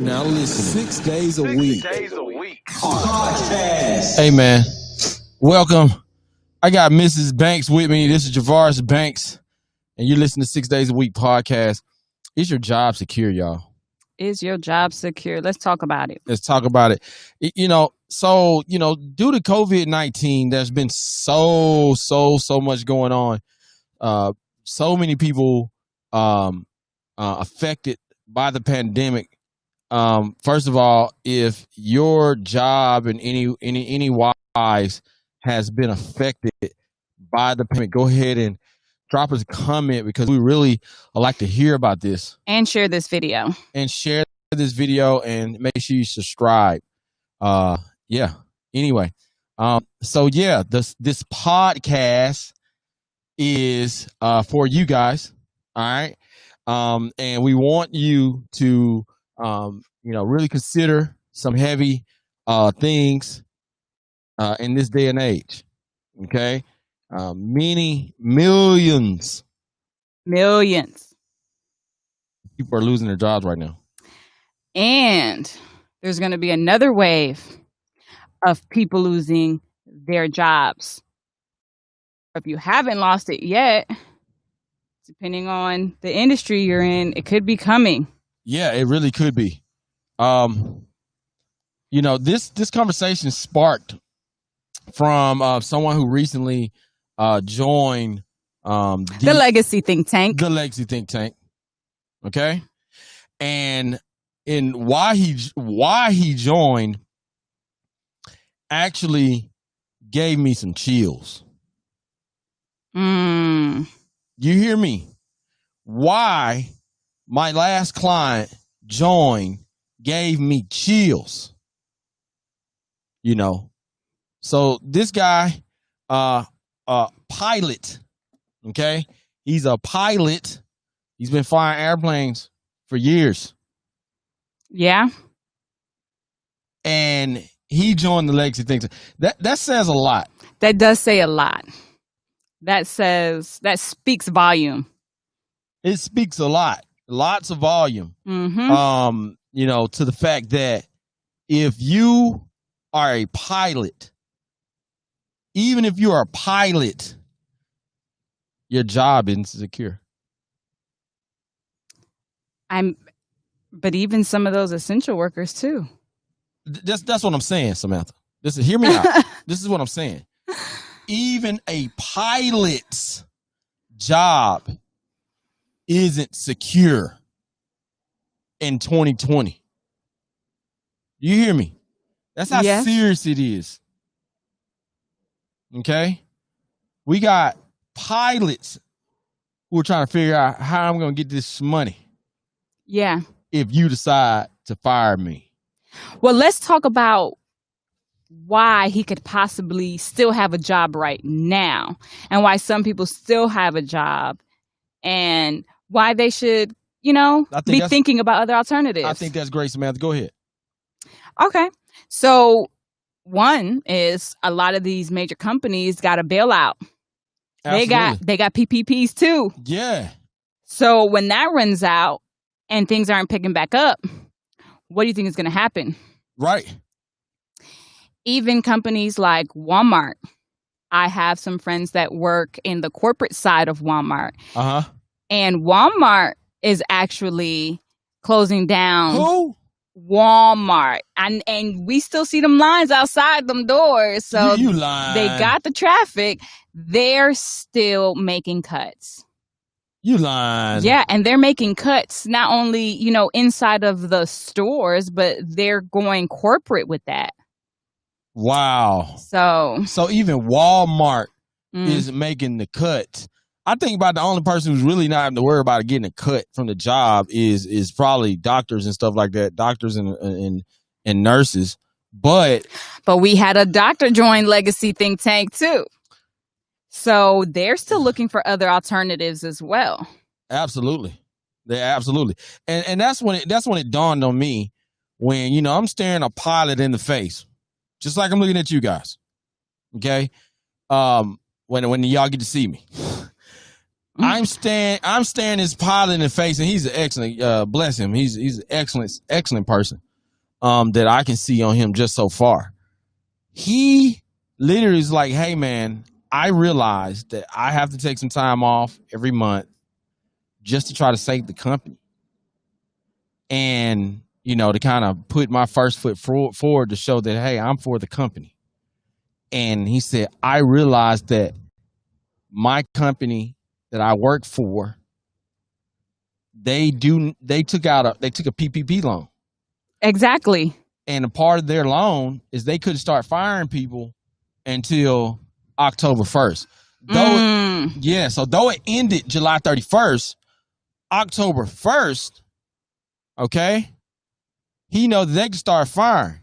Now listen, 6 days a week. Hey man, welcome. I got Mrs. Banks with me. This is Javaris Banks, and you're listening to 6 Days a Week podcast. Is your job secure, y'all? Is your job secure? Let's talk about it. Let's talk about it. Due to COVID-19, there's been so much going on. So many people affected by the pandemic. First of all, if your job in any wise has been affected by the pandemic, go ahead and drop us a comment because we really like to hear about this. And share this video. And make sure you subscribe. Anyway. This podcast is for you guys. All right. And we want you to really consider some heavy things in this day and age. Okay. Many millions people are losing their jobs right now. And there's going to be another wave of people losing their jobs. If you haven't lost it yet, depending on the industry you're in, it could be coming. Yeah, it really could be. This conversation sparked from someone who recently joined the Legacy Think Tank. The Legacy Think Tank. Okay, and why he joined actually gave me some chills. You hear me? Why my last client joined gave me chills. So this guy, pilot, okay? He's a pilot. He's been flying airplanes for years. Yeah. And he joined the Legacy Think Tank. That says a lot. That does say a lot. That speaks volume. It speaks a lot. Lots of volume. Mm-hmm. To the fact that if you are a pilot, even if you are a pilot, your job isn't secure. But even some of those essential workers too. That's what I'm saying, Samantha. Hear me out. This is what I'm saying. Even a pilot's job isn't secure in 2020. You hear me? That's how serious it is. Okay? We got pilots who are trying to figure out how I'm going to get this money. Yeah. If you decide to fire me. Well, let's talk about why he could possibly still have a job right now and why some people still have a job and why they should, be thinking about other alternatives. I think that's great, Samantha. Go ahead. Okay. So one is a lot of these major companies got a bailout. Absolutely. They got PPPs too. Yeah. So when that runs out and things aren't picking back up, what do you think is going to happen? Right. Even companies like Walmart. I have some friends that work in the corporate side of Walmart. Uh-huh. And Walmart is actually closing down. Who? Walmart. And we still see them lines outside them doors. So you lying. They got the traffic. They're still making cuts. You lying. Yeah, and they're making cuts not only, inside of the stores, but they're going corporate with that. Wow. So even Walmart is making the cut. I think about the only person who's really not having to worry about getting a cut from the job is probably doctors and stuff like that. Doctors and nurses. But we had a doctor join Legacy Think Tank too. So they're still looking for other alternatives as well. Absolutely. Absolutely. And that's when it dawned on me when, I'm staring a pilot in the face. Just like I'm looking at you guys. Okay? When y'all get to see me. I'm staring this pilot in the face, and he's an excellent. Bless him. He's an excellent person. That I can see on him just so far. He literally is like, "Hey, man, I realized that I have to take some time off every month just to try to save the company, and to kind of put my first foot forward to show that, hey, I'm for the company." And he said, "I realized that my company that I work for, they took a PPP loan. Exactly. And a part of their loan is they couldn't start firing people until October 1st. So though it ended July 31st, October 1st, okay, he knows that they can start firing.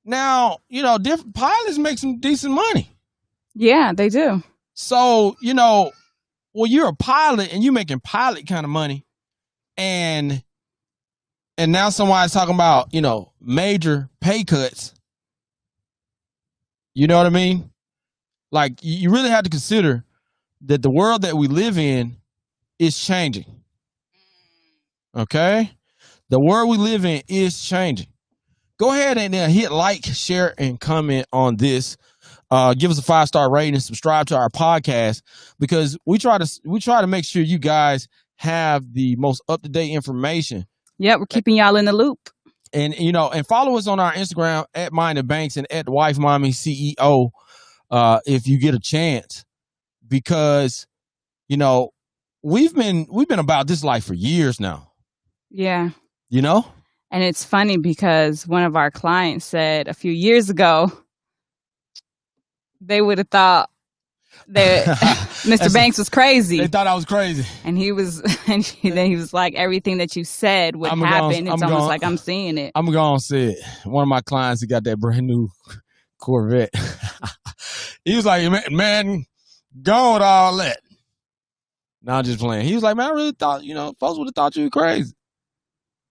Now, different pilots make some decent money. Yeah, they do. So, well, you're a pilot and you're making pilot kind of money, and now somebody's talking about, major pay cuts. You know what I mean? Like, you really have to consider that the world that we live in is changing. Okay? The world we live in is changing. Go ahead and hit like, share, and comment on this. Give us a 5-star rating and subscribe to our podcast, because we try to make sure you guys have the most up-to-date information. Yeah, we're keeping y'all in the loop. And and follow us on our Instagram at Minded Banks and at Wife Mommy CEO if you get a chance, because we've been about this life for years now. Yeah. And it's funny because one of our clients said a few years ago they would have thought that Mr. Banks was crazy. They thought I was crazy. And then he was like, everything that you said would happen. It's almost like I'm seeing it. I'm going to say it. One of my clients, he got that brand new Corvette. He was like, man, go with all that. No, I'm just playing. He was like, man, I really thought, folks would have thought you were crazy.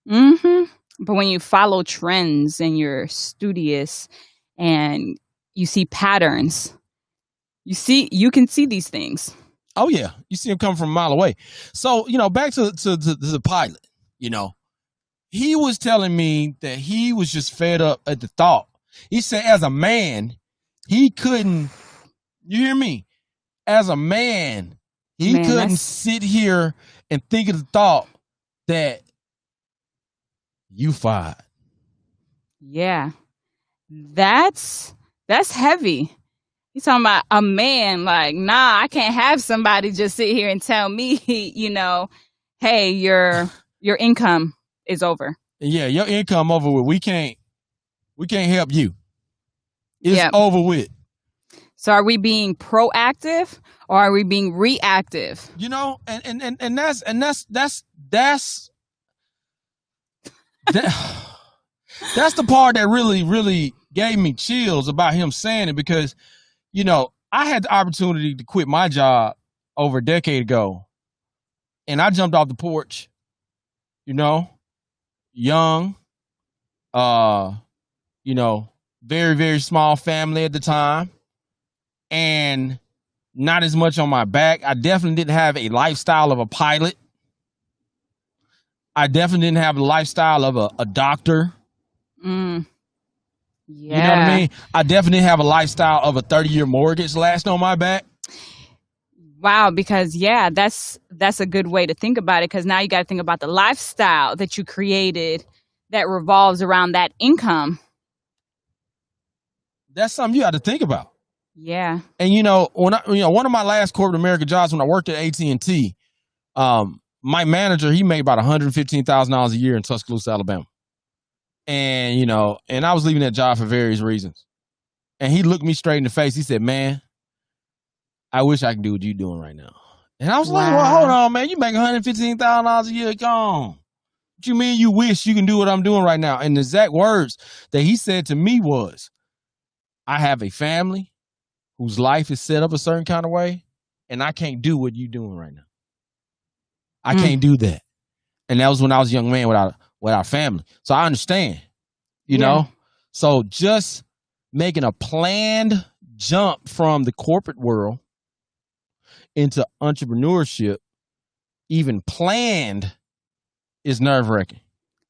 Mm-hmm. But when you follow trends and you're studious and you see patterns, you can see these things. Oh yeah, you see him coming from a mile away. So back to the pilot. He was telling me that he was just fed up at the thought. He said, as a man, he couldn't. You hear me? As a man, he couldn't sit here and think of the thought that you fired. Yeah, that's heavy. He's talking about a man, like, nah, I can't have somebody just sit here and tell me, hey, your income is over. Yeah, your income over with. We can't help you. It's over with. So are we being proactive or are we being reactive? And that's the part that really, really gave me chills about him saying it, because I had the opportunity to quit my job over a decade ago, and I jumped off the porch, young, very, very small family at the time, and not as much on my back. I definitely didn't have a lifestyle of a pilot. I definitely didn't have the lifestyle of a doctor. Yeah. You know what I mean? I definitely have a lifestyle of a 30-year mortgage lasting on my back. Wow, because that's a good way to think about it, because now you got to think about the lifestyle that you created that revolves around that income. That's something you got to think about. Yeah. And when one of my last corporate America jobs, when I worked at AT&T, my manager, he made about $115,000 a year in Tuscaloosa, Alabama. And, and I was leaving that job for various reasons. And he looked me straight in the face. He said, man, I wish I could do what you're doing right now. And I was like, well, hold on, man. You make $115,000 a year. Come on. What you mean you wish you can do what I'm doing right now? And the exact words that he said to me was, I have a family whose life is set up a certain kind of way, and I can't do what you're doing right now. I can't do that. And that was when I was a young man without family. So I understand, you know? So just making a planned jump from the corporate world into entrepreneurship, even planned, is nerve-wracking.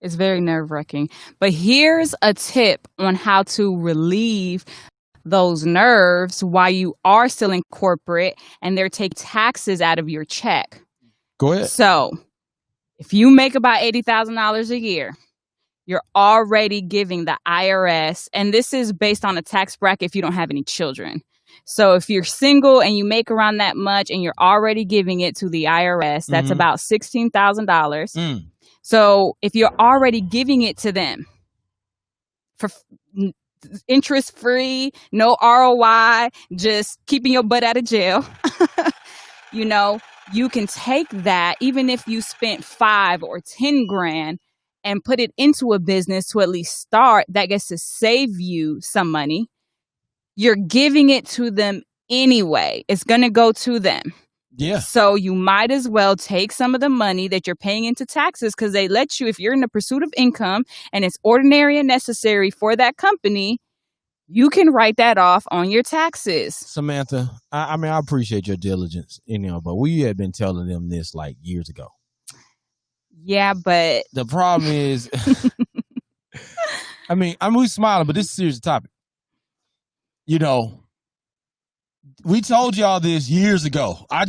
It's very nerve-wracking. But here's a tip on how to relieve those nerves while you are still in corporate and they're taking taxes out of your check. Go ahead. So if you make about $80,000 a year, you're already giving the IRS, and this is based on a tax bracket if you don't have any children. So if you're single and you make around that much and you're already giving it to the IRS, that's about $16,000. So if you're already giving it to them for interest-free, no ROI, just keeping your butt out of jail, you can take that, even if you spent 5 or 10 grand, and put it into a business to at least start that gets to save you some money. You're giving it to them anyway. It's going to go to them. Yeah. So you might as well take some of the money that you're paying into taxes, because they let you, if you're in the pursuit of income and it's ordinary and necessary for that company, you can write that off on your taxes. Samantha, I appreciate your diligence, but we had been telling them this like years ago. Yeah, but the problem is, we're smiling, but this is a serious topic. We told y'all this years ago. I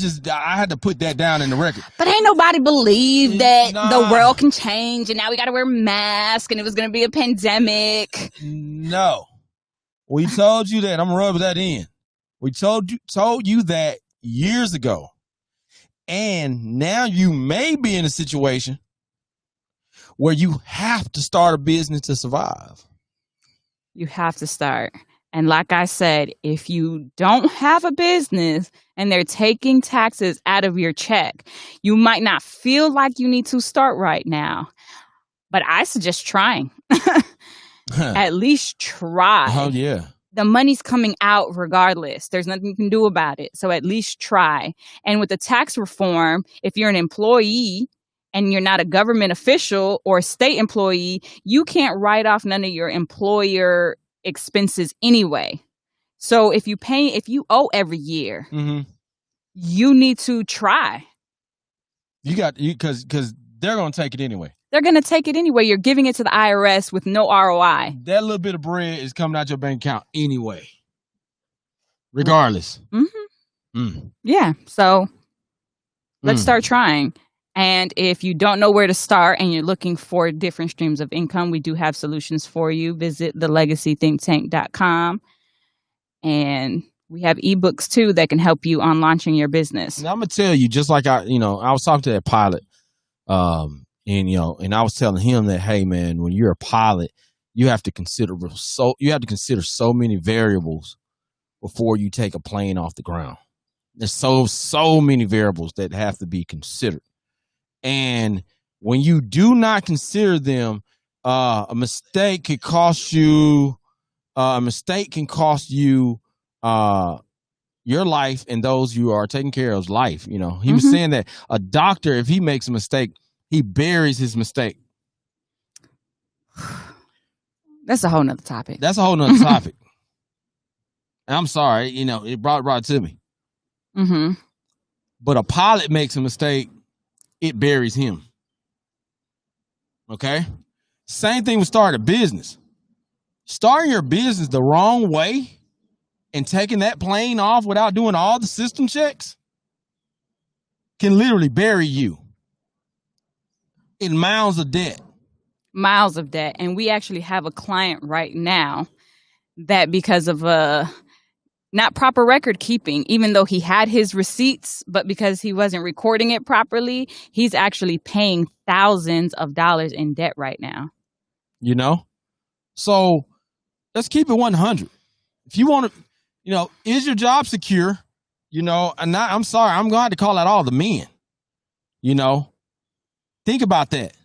had to put that down in the record. But ain't nobody believed that the world can change and now we got to wear masks and it was going to be a pandemic. No. We told you that. I'm going to rub that in. We told you that years ago. And now you may be in a situation where you have to start a business to survive. You have to start. And like I said, if you don't have a business and they're taking taxes out of your check, you might not feel like you need to start right now. But I suggest trying. At least try. Oh, yeah. The money's coming out regardless. There's nothing you can do about it. So at least try. And with the tax reform, if you're an employee and you're not a government official or a state employee, you can't write off none of your employer expenses anyway. So if you owe every year, you need to try. Because they're going to take it anyway. They're going to take it anyway. You're giving it to the IRS with no ROI. That little bit of bread is coming out your bank account anyway, regardless. Yeah. So let's start trying. And if you don't know where to start and you're looking for different streams of income, we do have solutions for you. Visit thelegacythinktank.com. And we have ebooks too that can help you on launching your business. Now I'm gonna tell you, just like I was talking to that pilot, and I was telling him that, hey man, when you're a pilot, you have to consider so many variables before you take a plane off the ground. There's so many variables that have to be considered. And when you do not consider them, a mistake can cost you your life and those you are taking care of's life. He was saying that a doctor, if he makes a mistake, he buries his mistake. That's a whole nother topic. That's a whole nother topic. And I'm sorry, it brought it to me. But a pilot makes a mistake, it buries him. Okay? Same thing with starting a business. Starting your business the wrong way and taking that plane off without doing all the system checks can literally bury you in miles of debt. Miles of debt. And we actually have a client right now that, because of not proper record keeping, even though he had his receipts, but because he wasn't recording it properly, he's actually paying thousands of dollars in debt right now. So let's keep it 100. If you want to, is your job secure? And I'm sorry, I'm going to have to call out all the men. Think about that.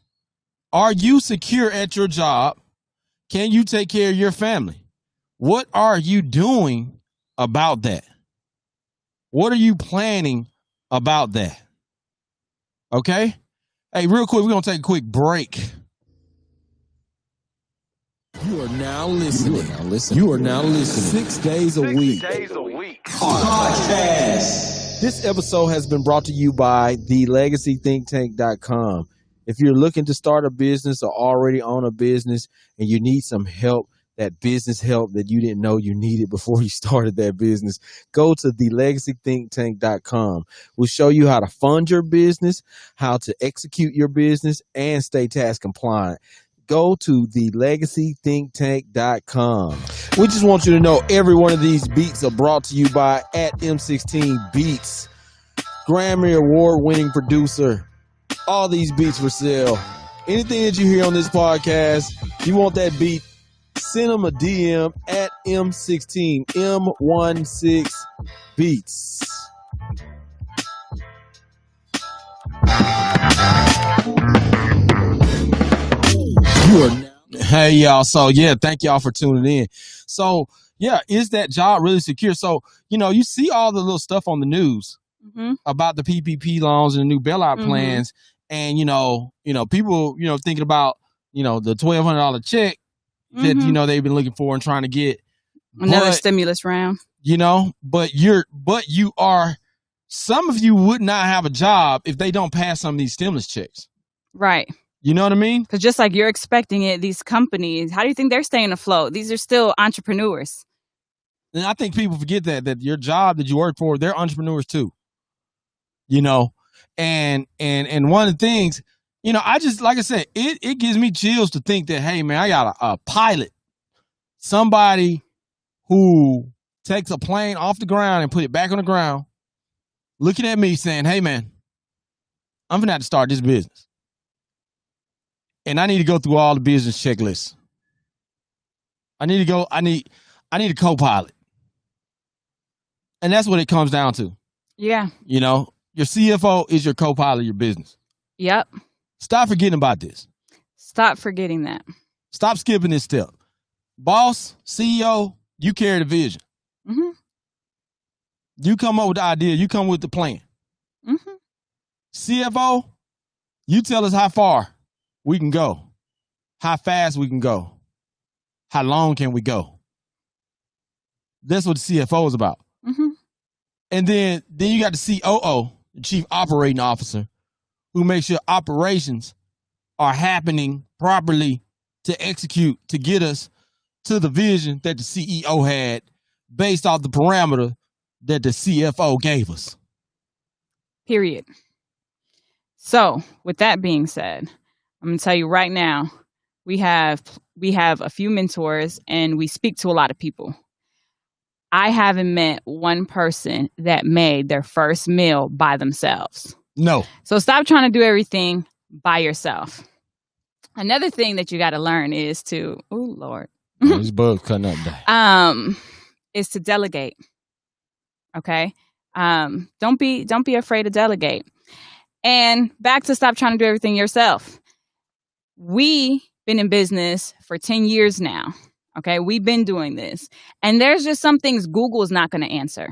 Are you secure at your job? Can you take care of your family? What are you doing about that? What are you planning about that? Okay? Hey, real quick, we're going to take a quick break. You are now listening. You are now listening. 6 days a week. Podcast. This episode has been brought to you by thelegacythinktank.com. If you're looking to start a business or already own a business and you need some help, that business help that you didn't know you needed before you started that business, go to thelegacythinktank.com. We'll show you how to fund your business, how to execute your business, and stay tax compliant. Go to thelegacythinktank.com. We just want you to know every one of these beats are brought to you by at M16 Beats, Grammy Award winning producer. All these beats for sale. Anything that you hear on this podcast, you want that beat, send them a DM at M16 M16 Beats. You are now. Hey y'all, so yeah, thank y'all for tuning in. So yeah, is that job really secure? So you see all the little stuff on the news about the PPP loans and the new bailout plans, and people thinking about the $1,200 check that they've been looking for and trying to get another stimulus round. But you are, some of you would not have a job if they don't pass some of these stimulus checks. Right. You know what I mean? Because just like you're expecting it, these companies, how do you think they're staying afloat? These are still entrepreneurs. And I think people forget that your job that you work for, they're entrepreneurs too. And one of the things, I just, like I said, it gives me chills to think that, hey man, I got a pilot, somebody who takes a plane off the ground and put it back on the ground, looking at me saying, hey man, I'm gonna have to start this business. And I need to go through all the business checklists. I need a co-pilot. And that's what it comes down to. Yeah. Your CFO is your co-pilot of your business. Yep. Stop forgetting about this. Stop forgetting that. Stop skipping this step. Boss, CEO, you carry the vision. Mm-hmm. You come up with the idea. You come with the plan. Mm-hmm. CFO, you tell us how far we can go, how fast we can go, how long can we go. That's what the CFO is about. Mm-hmm. And then you got the COO, the Chief Operating Officer, who makes sure operations are happening properly to execute, to get us to the vision that the CEO had based off the parameter that the CFO gave us. Period. So with that being said, I'm going to tell you right now, we have a few mentors and we speak to a lot of people. I haven't met one person that made their first meal by themselves. No. So stop trying to do everything by yourself. Another thing that you got to learn is to, oh Lord. These bugs cutting up there. Is to delegate. Okay? Don't be afraid to delegate. And back to stop trying to do everything yourself. We've been in business for 10 years now. Okay, we've been doing this. And there's just some things Google is not going to answer.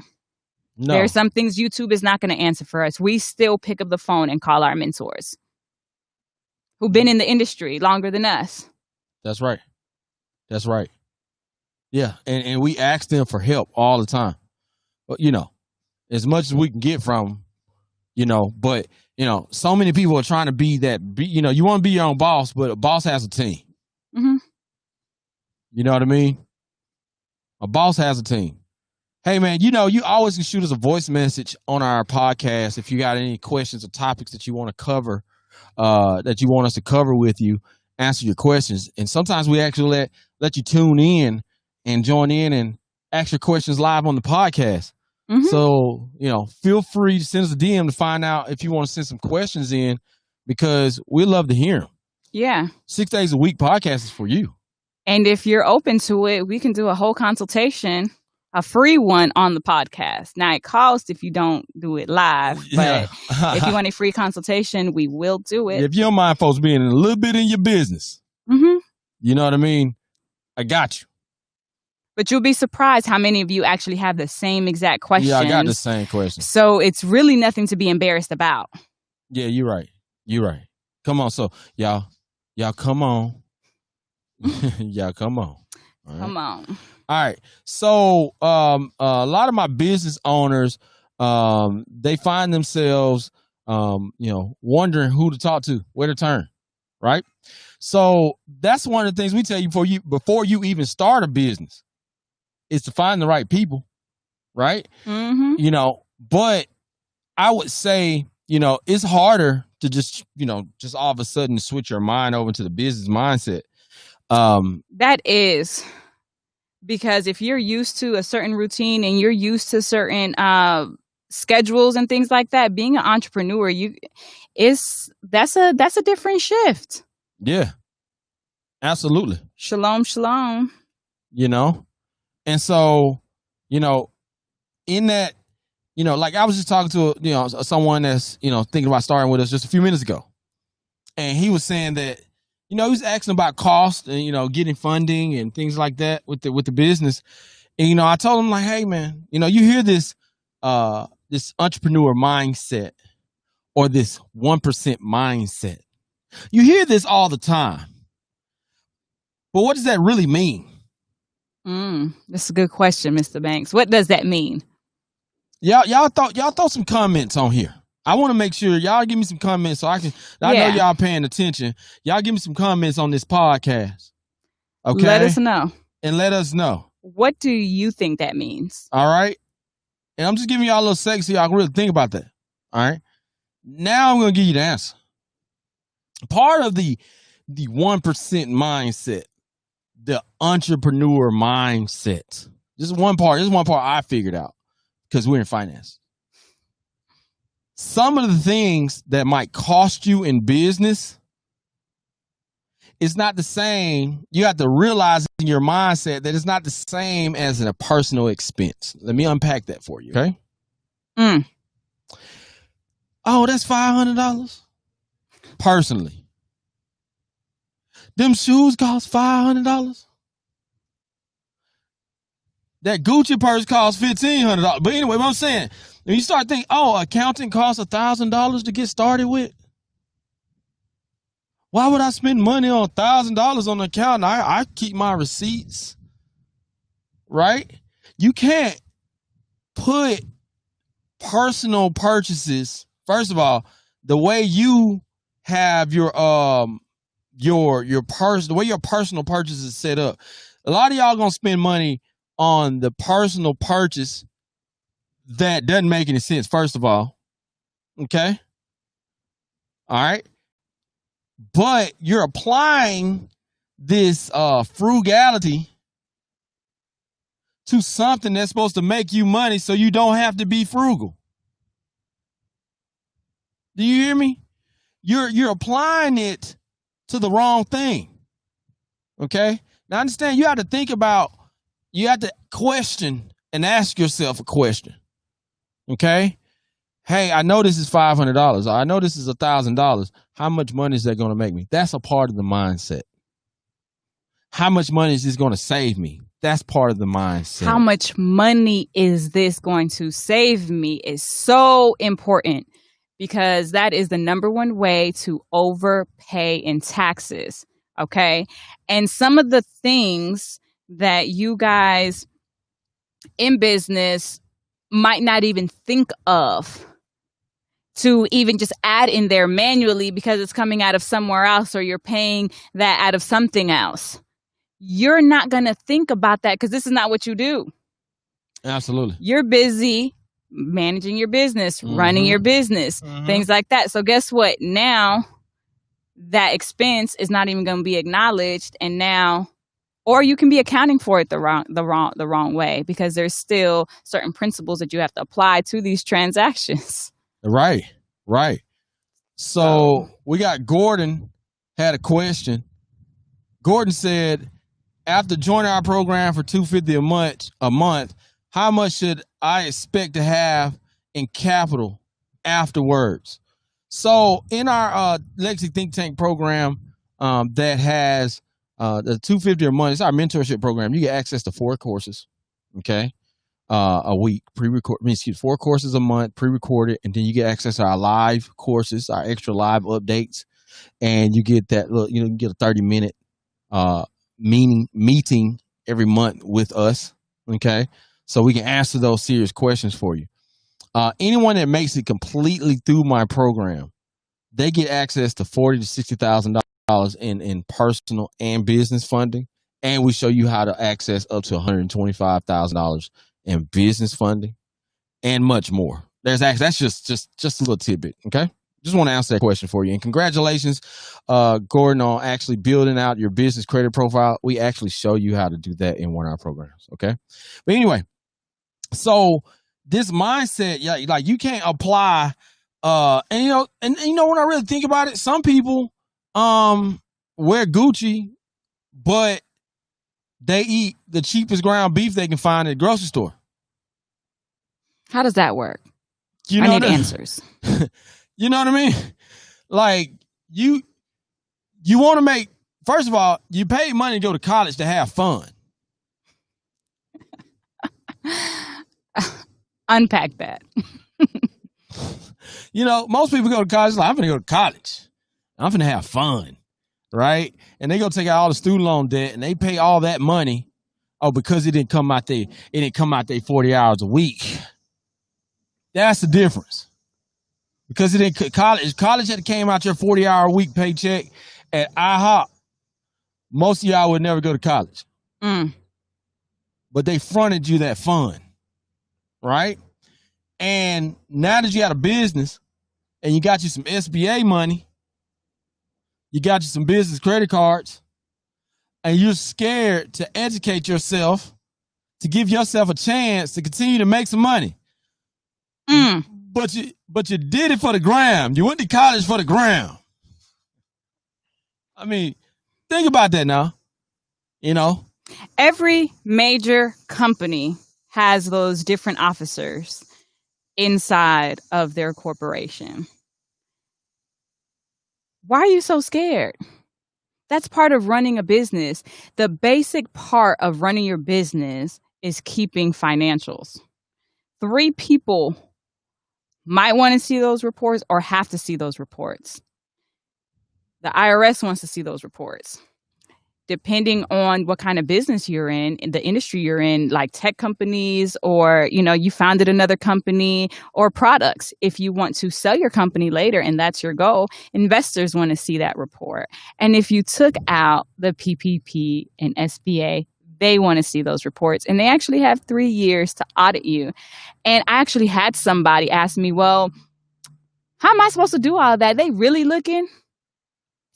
No. There's some things YouTube is not going to answer for us. We still pick up the phone and call our mentors who've been in the industry longer than us. That's right. That's right. Yeah, and we ask them for help all the time. But, as much as we can get from them, but, so many people are trying to be that, you want to be your own boss, but a boss has a team. Mm-hmm. You know what I mean? A boss has a team. Hey, man, you always can shoot us a voice message on our podcast if you got any questions or topics that you want to cover, that you want us to cover with you, answer your questions. And sometimes we actually let you tune in and join in and ask your questions live on the podcast. Mm-hmm. So, feel free to send us a DM to find out if you want to send some questions in, because we love to hear them. Yeah. 6 days a week podcast is for you. And if you're open to it, we can do a whole consultation, a free one on the podcast. Now, it costs if you don't do it live, but if you want a free consultation, we will do it. If you don't mind folks being a little bit in your business, you know what I mean? I got you. But you'll be surprised how many of you actually have the same exact questions. Yeah, I got the same question. So it's really nothing to be embarrassed about. Yeah, you're right. You're right. Come on. So y'all come on. Y'all come on. All right. Come on. All right. So a lot of my business owners, they find themselves, wondering who to talk to, where to turn, right? So that's one of the things we tell you before you even start a business is to find the right people, right? Mm-hmm. But I would say, it's harder to just all of a sudden switch your mind over to the business mindset. That is because if you're used to a certain routine and you're used to certain schedules and things like that, being an entrepreneur, that's a different shift. Yeah, absolutely. Shalom, shalom. And so, in that, like I was just talking to, someone that's, thinking about starting with us just a few minutes ago. And he was saying that, he was asking about cost and, getting funding and things like that with the business. And, I told him like, hey man, you hear this entrepreneur mindset or this 1% mindset. You hear this all the time. But what does that really mean? That's a good question, Mr. Banks. What does that mean? Y'all throw some comments on here. I want to make sure y'all give me some comments so I know y'all paying attention. Y'all give me some comments on this podcast. Okay. Let us know. And let us know. What do you think that means? All right. And I'm just giving y'all a little seconds so y'all can really think about that. All right. Now I'm going to give you the answer. Part of the 1% mindset, the entrepreneur mindset. This is one part I figured out because we're in finance. Some of the things that might cost you in business, it's not the same. You have to realize in your mindset that it's not the same as a personal expense. Let me unpack that for you. Okay. Oh, that's $500. Personally. Them shoes cost $500. That Gucci purse costs $1,500. But anyway, what I'm saying, when you start thinking, accounting costs $1,000 to get started with. Why would I spend money on $1,000 on an account? I keep my receipts, right? You can't put personal purchases. First of all, the way you have your purse, the way your personal purchase is set up, a lot of y'all gonna spend money on the personal purchase that doesn't make any sense. First of all, okay, all right, but you're applying this frugality to something that's supposed to make you money, so you don't have to be frugal. Do you hear me? You're applying it to the wrong thing. Okay? Now understand, you have to question and ask yourself a question. Okay? Hey, I know this is $500. I know this is $1,000. How much money is that going to make me? That's a part of the mindset. How much money is this going to save me? That's part of the mindset. How much money is this going to save me is so important, because that is the number one way to overpay in taxes. Okay. And some of the things that you guys in business might not even think of to even just add in there manually because it's coming out of somewhere else, or you're paying that out of something else. You're not going to think about that because this is not what you do. Absolutely. You're busy managing your business, running your business, things like that. So guess what? Now that expense is not even going to be acknowledged, and now, or you can be accounting for it the wrong way, because there's still certain principles that you have to apply to these transactions. Right. So we got Gordon had a question. Gordon said, after joining our program for $250 a month, how much should I expect to have in capital afterwards? So in our Legacy Think Tank program that has the $250 a month, it's our mentorship program. You get access to 4 courses, okay, a week, 4 courses a month, pre-recorded, and then you get access to our live courses, our extra live updates, and you get that you get a 30-minute meeting every month with us, okay? So we can answer those serious questions for you. Anyone that makes it completely through my program, they get access to $40,000 to $60,000 in personal and business funding, and we show you how to access up to $125,000 in business funding, and much more. That's just a little tidbit. Okay, just want to answer that question for you. And congratulations, Gordon, on actually building out your business credit profile. We actually show you how to do that in one of our programs. Okay, but anyway, so this mindset, yeah, like you can't apply. And you know when I really think about it, some people wear Gucci, but they eat the cheapest ground beef they can find at the grocery store. How does that work? You know I need answers. You know what I mean? Like you want to make, first of all, you pay money to go to college to have fun. Unpack that. You know, most people go to college like, I'm going to go to college. I'm going to have fun, right? And they go take out all the student loan debt and they pay all that money. Oh, because it didn't come out there 40 hours a week. That's the difference. Because it didn't college had came out your 40-hour a week paycheck at IHOP. Most of y'all would never go to college. But they fronted you that fun, right? And now that you got a business and you got you some SBA money, you got you some business credit cards, and you're scared to educate yourself, to give yourself a chance to continue to make some money. But you did it for the gram. You went to college for the gram. I mean, think about that now. You know, every major company has those different officers inside of their corporation. Why are you so scared? That's part of running a business. The basic part of running your business is keeping financials. 3 people might want to see those reports or have to see those reports. The IRS wants to see those reports. Depending on what kind of business you're in the industry you're in, like tech companies, or, you know, you founded another company, or products. If you want to sell your company later and that's your goal, investors want to see that report. And if you took out the PPP and SBA, they want to see those reports. And they actually have 3 years to audit you. And I actually had somebody ask me, well, how am I supposed to do all that? They really looking?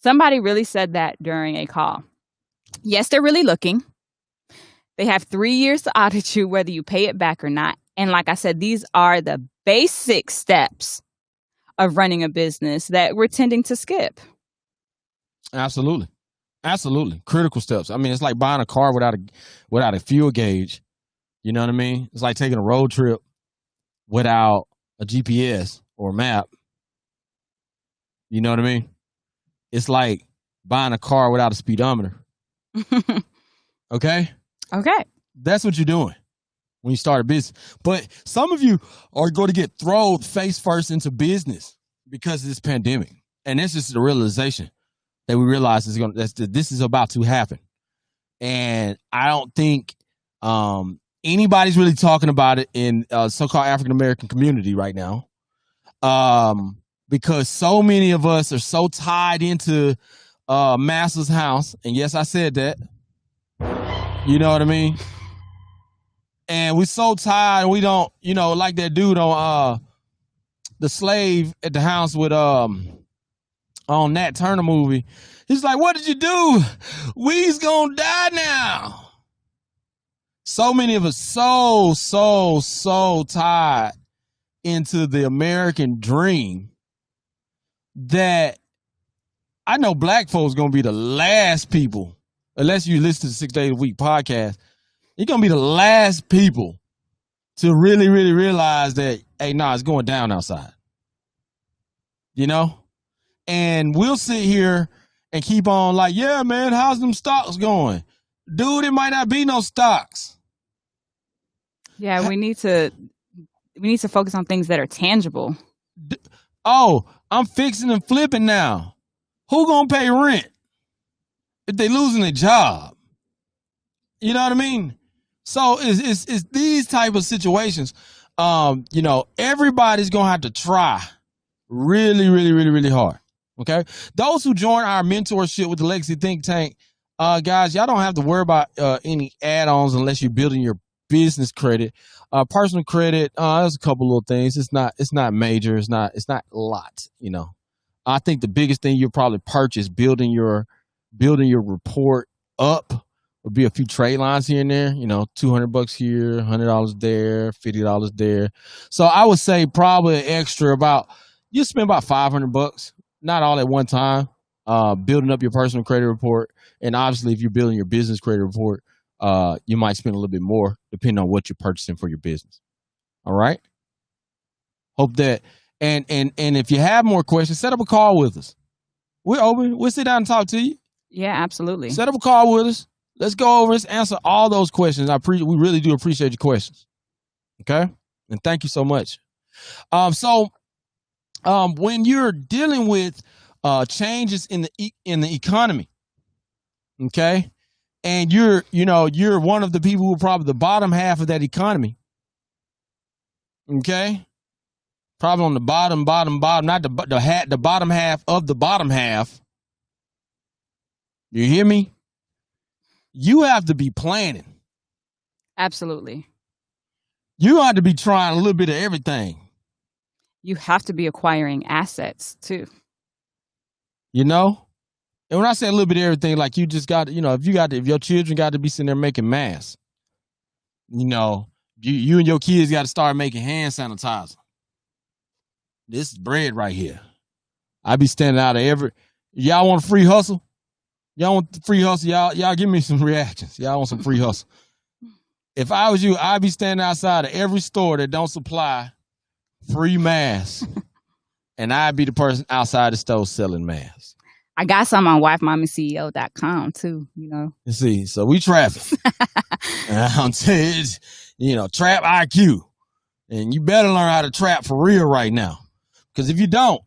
Somebody really said that during a call. Yes, they're really looking. They have 3 years to audit you, whether you pay it back or not. And like I said, these are the basic steps of running a business that we're tending to skip. Absolutely. Absolutely. Critical steps. I mean, it's like buying a car without a fuel gauge. You know what I mean? It's like taking a road trip without a GPS or a map. You know what I mean? It's like buying a car without a speedometer. Okay? Okay. That's what you're doing when you start a business. But some of you are going to get thrown face first into business because of this pandemic. And that's just the realization that we realize that this is about to happen. And I don't think anybody's really talking about it in so-called African-American community right now, because so many of us are so tied into master's house. And yes, I said that. You know what I mean? And we're so tired, we don't, you know, like that dude on the slave at the house with on Nat Turner movie. He's like, what did you do? We's gonna die now. So many of us so tied into the American dream that I know black folks gonna be the last people, unless you listen to the 6 Days a Week podcast, you're gonna be the last people to really, really realize that, hey, nah, it's going down outside. You know? And we'll sit here and keep on like, yeah, man, how's them stocks going? Dude, it might not be no stocks. Yeah, we need to focus on things that are tangible. Oh, I'm fixing and flipping now. Who gonna pay rent if they losing their job? You know what I mean? So it's these type of situations. you know, everybody's gonna have to try really, really, really, really hard. Okay. Those who join our mentorship with the Legacy Think Tank, guys, y'all don't have to worry about any add-ons unless you're building your business credit. Personal credit, there's a couple little things. It's not major. It's not a lot, you know. I think the biggest thing you'll probably purchase building your report up would be a few trade lines here and there, you know, $200 here, $100 there, $50 there. So I would say probably extra you spend about $500, not all at one time, building up your personal credit report. And obviously if you're building your business credit report, you might spend a little bit more depending on what you're purchasing for your business. All right. Hope that, and if you have more questions, set up a call with us. We're open. We'll sit down and talk to you. Yeah, absolutely. Set up a call with us. Let's go over this, answer all those questions. We really do appreciate your questions. Okay. And thank you so much. When you're dealing with changes in the economy, okay, and you're one of the people who are probably the bottom half of that economy, okay, probably on the bottom, not the bottom half of the bottom half. You hear me? You have to be planning. Absolutely. You have to be trying a little bit of everything. You have to be acquiring assets too. You know? And when I say a little bit of everything, like you just got, you know, if your children got to be sitting there making masks, you know, you and your kids got to start making hand sanitizer. This is bread right here. I be standing out of y'all want a free hustle? Y'all want the free hustle? Y'all give me some reactions. Y'all want some free hustle? If I was you, I'd be standing outside of every store that don't supply free masks, and I'd be the person outside the store selling masks. I got some on wifemommyceo.com too, you know. You see, so we trapping. And I'm telling you, trap IQ. And you better learn how to trap for real right now. Because if you don't,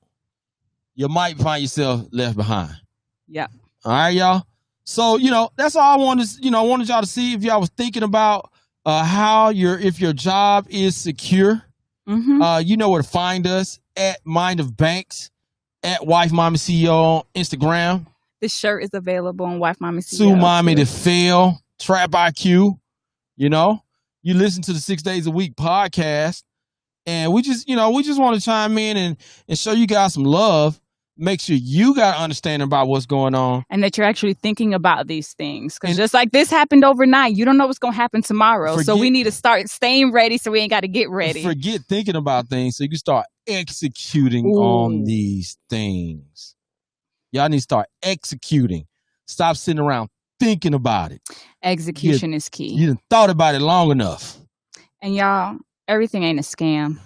you might find yourself left behind. Yep. All right, y'all. So, that's all I wanted. I wanted y'all to see if y'all was thinking about if your job is secure. Mm-hmm. You know where to find us at Mind of Banks, at Wife Mommy CEO on Instagram. This shirt is available on Wife Mommy CEO. Sue Mommy to Fail, Trap IQ. You listen to the 6 days a week podcast, and we just want to chime in and show you guys some love. Make sure you got understanding about what's going on. And that you're actually thinking about these things. Because just like this happened overnight, you don't know what's going to happen tomorrow. So we need to start staying ready so we ain't got to get ready. Forget thinking about things so you can start executing on these things. Y'all need to start executing. Stop sitting around thinking about it. Execution is key. You done thought about it long enough. And y'all, everything ain't a scam.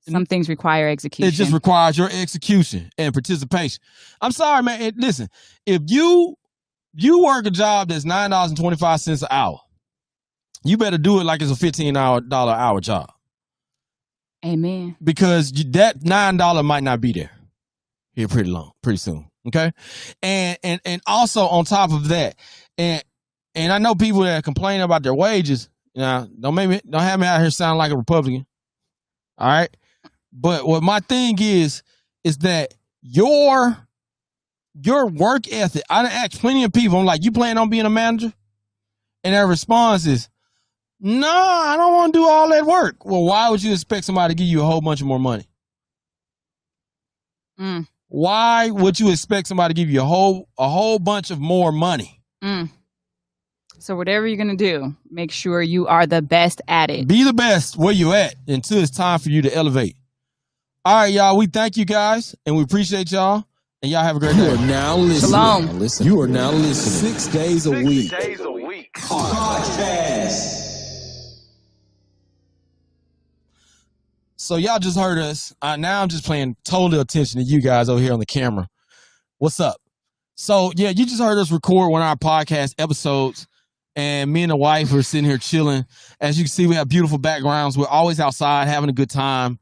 Some things require execution. It just requires your execution and participation. I'm sorry, man. Listen, if you work a job that's $9.25 an hour, you better do it like it's a $15 job. Amen. Because that $9 might not be there here pretty soon. Okay, and also on top of that, and I know people that complain about their wages. Don't have me out here sounding like a Republican. All right. But what my thing is that your work ethic, I asked plenty of people, I'm like, you plan on being a manager? And their response is, no, I don't want to do all that work. Well, why would you expect somebody to give you a whole bunch of more money? Why would you expect somebody to give you a whole bunch of more money? So whatever you're going to do, make sure you are the best at it. Be the best where you at until it's time for you to elevate. All right, y'all. We thank you guys, and we appreciate y'all. And y'all have a great day. You are now listening. Shalom. You are now listening. 6 days a week. 6 days a week. Podcast. So y'all just heard us. Now I'm just paying total attention to you guys over here on the camera. What's up? So, yeah, you just heard us record one of our podcast episodes, and me and the wife are sitting here chilling. As you can see, we have beautiful backgrounds. We're always outside having a good time.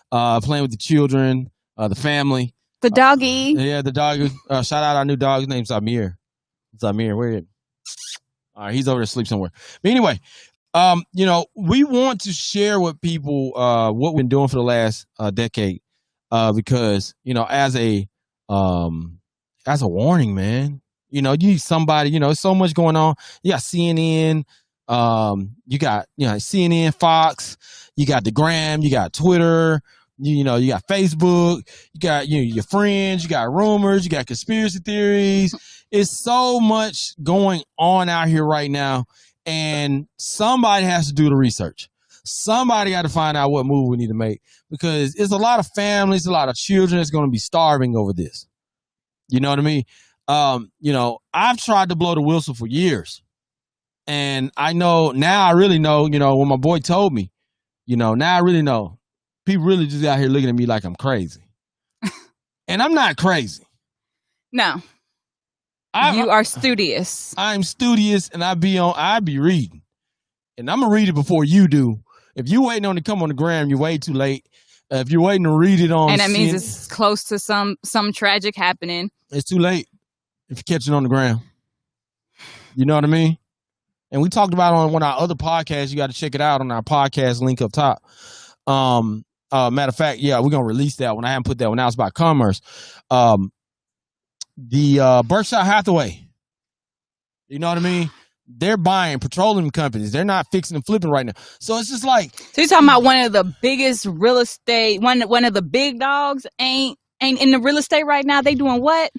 Playing with the children, the family. The doggy. Yeah, the dog. Shout out our new dog. His name's Zamir. Zamir, where is he? All right, he's over there asleep somewhere. But anyway, We want to share with people what we've been doing for the last decade, because as a warning, man. You need somebody. There's so much going on. You got CNN, you got CNN, Fox, you got the Gram, you got Twitter, you got Facebook, you got your friends, you got rumors, you got conspiracy theories. It's so much going on out here right now. And somebody has to do the research. Somebody got to find out what move we need to make, because it's a lot of families, a lot of children that's going to be starving over this. You know what I mean? I've tried to blow the whistle for years, and I really know, when my boy told me, now I really know people really just out here looking at me like I'm crazy, and I'm not crazy. No. You are studious. I'm studious, and I be reading, and I'm gonna read it before you do. If you're waiting on it to come on the Gram, you're way too late. If you're waiting to read it on, and that means it's close to some tragic happening, it's too late. If you catch it on the Gram, you know what I mean. And we talked about it on one of our other podcasts. You got to check it out on our podcast link up top. Matter of fact, yeah, we're gonna release that one. I haven't put that one out. It's about commerce. The Berkshire Hathaway, you know what I mean? They're buying petroleum companies. They're not fixing and flipping right now. So it's just like, so you're talking about one of the biggest real estate, one of the big dogs ain't in the real estate right now. They doing what?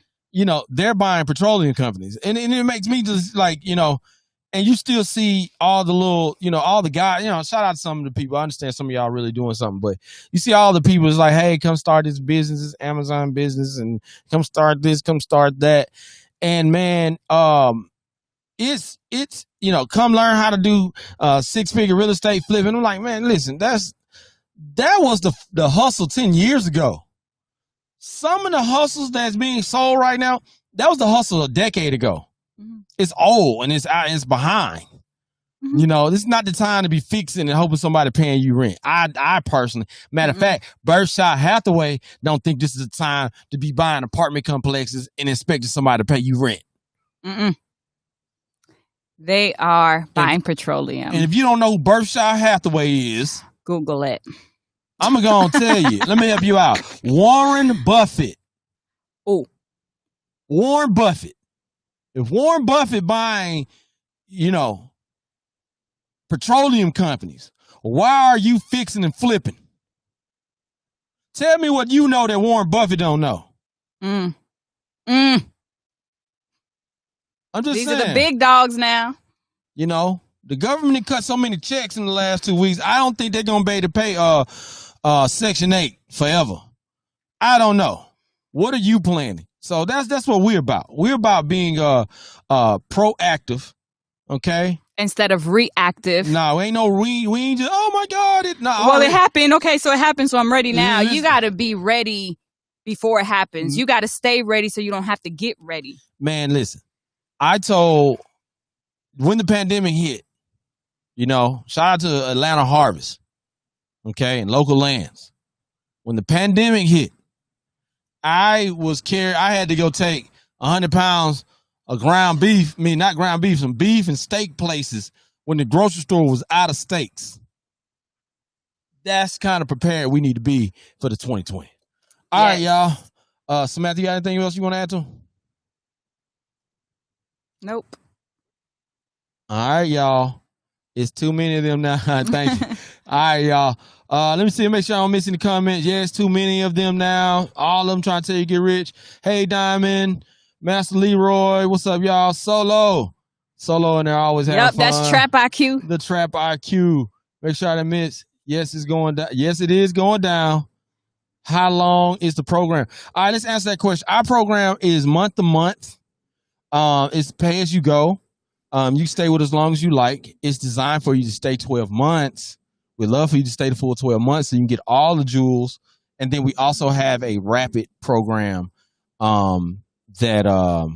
They're buying petroleum companies, and it makes me just like, and you still see all the little, all the guys, shout out to some of the people. I understand some of y'all really doing something, but you see all the people is like, hey, come start this business, this Amazon business, and come start this, come start that. And man, it's come learn how to do 6-figure real estate flipping. I'm like, man, listen, that was the hustle 10 years ago. Some of the hustles that's being sold right now, that was the hustle a decade ago. Mm-hmm. It's old and it's behind. Mm-hmm. This is not the time to be fixing and hoping somebody paying you rent. I personally, matter of fact, Berkshire Hathaway don't think this is the time to be buying apartment complexes and expecting somebody to pay you rent. Mm-mm. They are buying petroleum. And if you don't know who Berkshire Hathaway is, Google it. I'm going to tell you. Let me help you out. Warren Buffett. Oh. Warren Buffett. If Warren Buffett buying, petroleum companies, why are you fixing and flipping? Tell me what you know that Warren Buffett don't know. I'm just These saying. are the big dogs now. The government cut so many checks in the last 2 weeks. I don't think they're going to be able to pay Section 8 forever. I don't know. What are you planning? So that's what we're about. We're about being proactive, okay? Instead of reactive. No, ain't no we ain't just, oh my God. It happened. Okay, so it happened, so I'm ready now. You got to be ready before it happens. You got to stay ready so you don't have to get ready. Man, listen. I told, when the pandemic hit, shout out to Atlanta Harvest, okay, and local lands. When the pandemic hit, I had to go take 100 pounds of ground beef, not ground beef, some beef and steak places when the grocery store was out of steaks. That's kind of prepared we need to be for the 2020. All right, y'all. Samantha, you got anything else you want to add to? Nope. All right, y'all. It's too many of them now. Thank you. All right, y'all. Let me see. Make sure I don't miss any comments. Yeah, it's too many of them now. All of them trying to tell you get rich. Hey, Diamond, Master Leroy. What's up, y'all? Solo in there always having fun. Yep, that's Trap IQ. The Trap IQ. Make sure I don't miss. Yes, it's going down. Yes, it is going down. How long is the program? All right, let's answer that question. Our program is month to month. It's pay as you go. You stay with us as long as you like. It's designed for you to stay 12 months. We'd love for you to stay the full 12 months so you can get all the jewels. And then we also have a rapid program that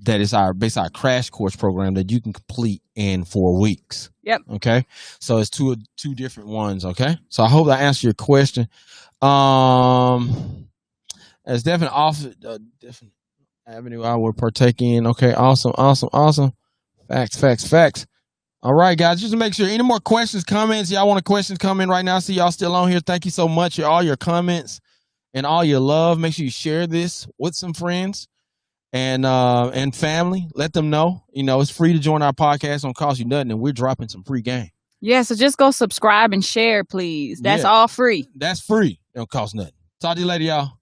is our crash course program that you can complete in 4 weeks. Yep. Okay. So it's two different ones. Okay. So I hope I answered your question. As different avenue I would partake in. Okay, awesome. Facts. All right, guys. Just to make sure, any more questions, comments? Y'all want a question come in right now? I see y'all still on here. Thank you so much for all your comments and all your love. Make sure you share this with some friends and family. Let them know. You know, it's free to join our podcast. Don't cost you nothing, and we're dropping some free game. Yeah, so just go subscribe and share, please. That's Yeah. all free. That's free. Don't cost nothing. Talk to you later, y'all.